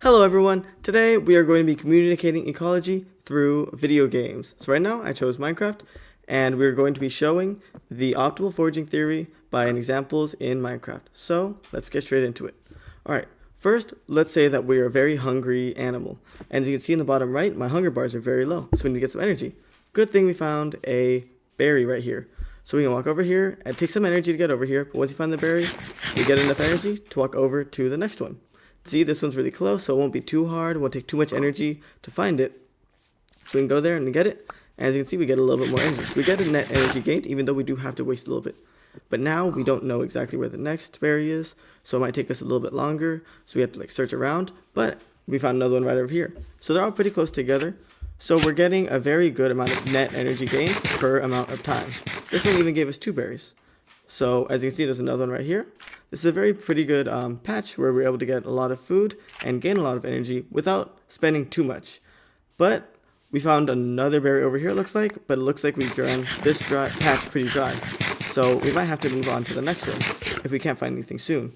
Hello everyone, today we are going to be communicating ecology through video games. So right now I chose Minecraft and we're going to be showing the optimal foraging theory by examples in Minecraft. So let's get straight into it. Alright, first let's say that we are a very hungry animal. And as you can see in the bottom right, my hunger bars are very low, so we need to get some energy. Good thing we found a berry right here. So we can walk over here and take some energy to get over here, but once you find the berry, we get enough energy to walk over to the next one. See, this one's really close, so it won't be too hard. It won't take too much energy to find it. So we can go there and get it. And as you can see, we get a little bit more energy. So we get a net energy gained, even though we do have to waste a little bit. But now we don't know exactly where the next berry is, so it might take us a little bit longer. So we have to search around, but we found another one right over here. So they're all pretty close together. So we're getting a very good amount of net energy gained per amount of time. This one even gave us 2 berries. So as you can see, there's another one right here. This is a very pretty good patch where we're able to get a lot of food and gain a lot of energy without spending too much. But we found another berry over here, it looks like, but it looks like we've drawn this patch pretty dry. So we might have to move on to the next one if we can't find anything soon.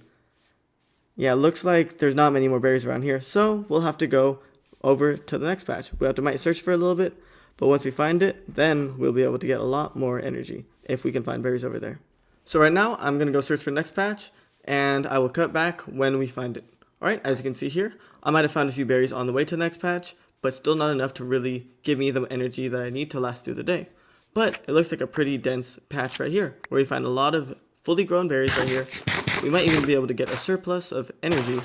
Yeah, it looks like there's not many more berries around here, so we'll have to go over to the next patch. We'll have to might search for a little bit, but once we find it, then we'll be able to get a lot more energy if we can find berries over there. So right now, I'm going to go search for the next patch, and I will cut back when we find it. Alright, as you can see here, I might have found a few berries on the way to the next patch, but still not enough to really give me the energy that I need to last through the day. But it looks like a pretty dense patch right here, where we find a lot of fully grown berries right here. We might even be able to get a surplus of energy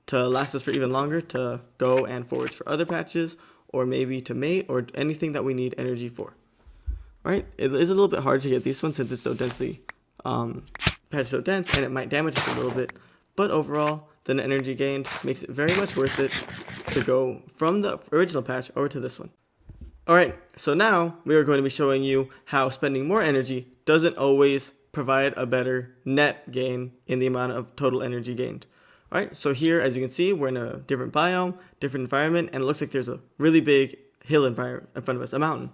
to last us for even longer to go and forage for other patches, or maybe to mate, or anything that we need energy for. Alright, it is a little bit hard to get these ones since it's so densely patch so dense and it might damage us a little bit, but overall the energy gained makes it very much worth it to go from the original patch over to this one. Alright, so now we are going to be showing you how spending more energy doesn't always provide a better net gain in the amount of total energy gained. Alright, so here as you can see, we're in a different biome, different environment, and it looks like there's a really big hill in front of us, a mountain.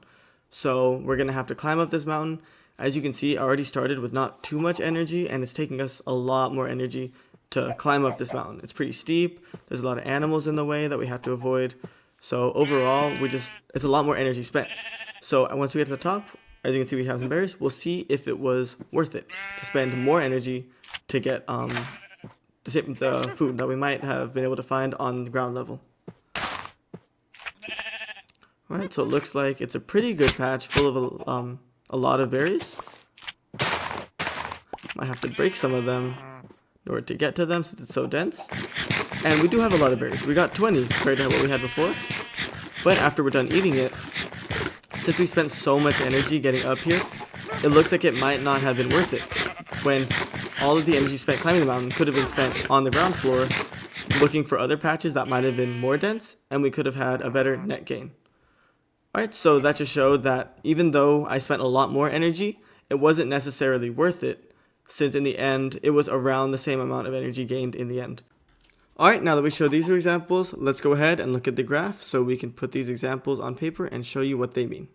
So we're going to have to climb up this mountain. As you can see, I already started with not too much energy, and it's taking us a lot more energy to climb up this mountain. It's pretty steep. There's a lot of animals in the way that we have to avoid. So overall, it's a lot more energy spent. So once we get to the top, as you can see, we have some berries. We'll see if it was worth it to spend more energy to get the food that we might have been able to find on the ground level. Alright, so it looks like it's a pretty good patch full of a lot of berries. Might have to break some of them in order to get to them since it's so dense. And we do have a lot of berries. We got 20 compared to what we had before. But after we're done eating it, since we spent so much energy getting up here, it looks like it might not have been worth it. When all of the energy spent climbing the mountain could have been spent on the ground floor looking for other patches that might have been more dense, and we could have had a better net gain. Alright, so that just showed that even though I spent a lot more energy, it wasn't necessarily worth it, since in the end, it was around the same amount of energy gained in the end. Alright, now that we showed these two examples, let's go ahead and look at the graph so we can put these examples on paper and show you what they mean.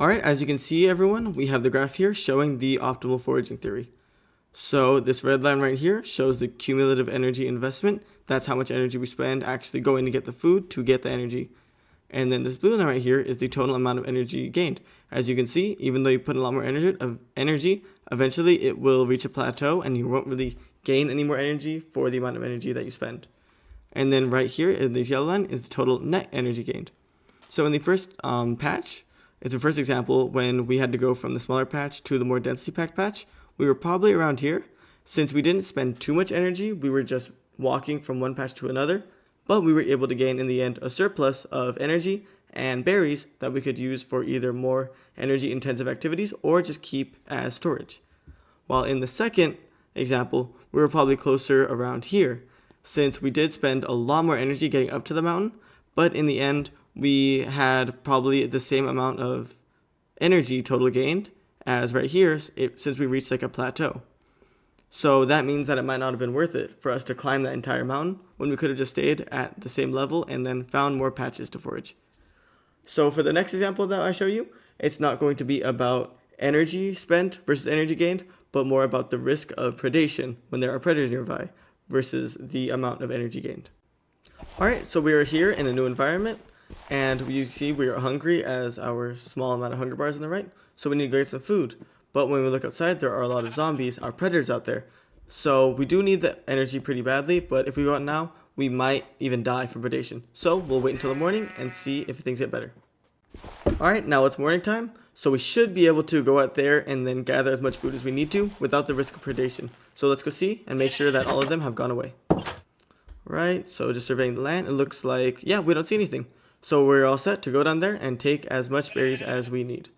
Alright, as you can see everyone, we have the graph here showing the optimal foraging theory. So this red line right here shows the cumulative energy investment. That's how much energy we spend actually going to get the food to get the energy. And then this blue line right here is the total amount of energy gained. As you can see, even though you put a lot more energy, eventually it will reach a plateau and you won't really gain any more energy for the amount of energy that you spend. And then right here in this yellow line is the total net energy gained. So in the first patch, it's the first example when we had to go from the smaller patch to the more densely packed patch, we were probably around here. Since we didn't spend too much energy, we were just walking from one patch to another. But we were able to gain in the end a surplus of energy and berries that we could use for either more energy intensive activities or just keep as storage. While in the second example, we were probably closer around here, since we did spend a lot more energy getting up to the mountain, but in the end, we had probably the same amount of energy total gained as right here, since we reached like a plateau. So that means that it might not have been worth it for us to climb that entire mountain when we could have just stayed at the same level and then found more patches to forage. So for the next example that I show you, it's not going to be about energy spent versus energy gained, but more about the risk of predation when there are predators nearby versus the amount of energy gained. Alright, so we are here in a new environment, and you see we are hungry as our small amount of hunger bars on the right, so we need to go get some food. But when we look outside, there are a lot of zombies, our predators out there. So we do need the energy pretty badly, but if we go out now, we might even die from predation. So we'll wait until the morning and see if things get better. Alright, now it's morning time, so we should be able to go out there and then gather as much food as we need to without the risk of predation. So let's go see and make sure that all of them have gone away. Right, so just surveying the land, it looks like, yeah, we don't see anything. So we're all set to go down there and take as much berries as we need.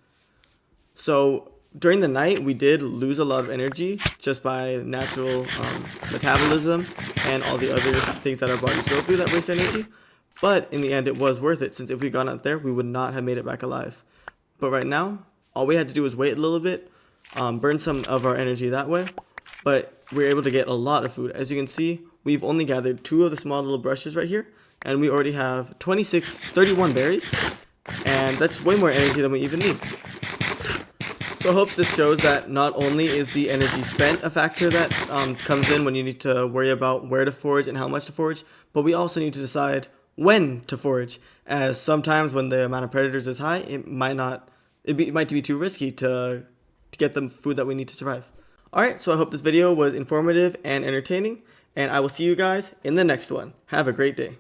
So during the night, we did lose a lot of energy just by natural metabolism and all the other things that our bodies go through that waste energy. But in the end, it was worth it, since if we gone out there, we would not have made it back alive. But right now, all we had to do was wait a little bit, burn some of our energy that way. But we were able to get a lot of food. As you can see, we've only gathered 2 of the small little brushes right here, and we already have 31 berries, and that's way more energy than we even need. So I hope this shows that not only is the energy spent a factor that comes in when you need to worry about where to forage and how much to forage, but we also need to decide when to forage, as sometimes when the amount of predators is high, it might be too risky to get the food that we need to survive. Alright, so I hope this video was informative and entertaining, and I will see you guys in the next one. Have a great day.